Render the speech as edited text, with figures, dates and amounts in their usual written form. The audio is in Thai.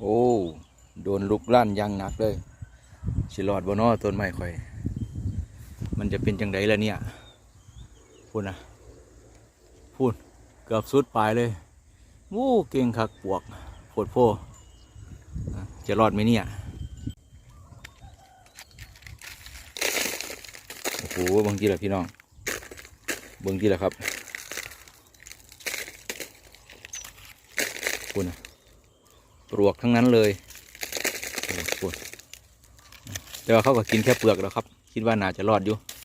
โอ้โดนลุกลั่นอยังหนักเลยสิรอดบ่น้อต้นไม้ข่อยมันจะเป็นจังไดล่ะเนี่ยพูดนะพูดเกือบสุดปลายเลยวู้เก่งคักปวกโพดโพจะรอดไหมเนี่ยโอ้โหบางทีแหละพี่น้องบางทีแหละครับพูดนะปลวกทั้งนั้นเลยโอ้โหแต่ว่าเขาก็กินแค่เปลือกแล้วครับคิดว่าน่าจะรอดอยู่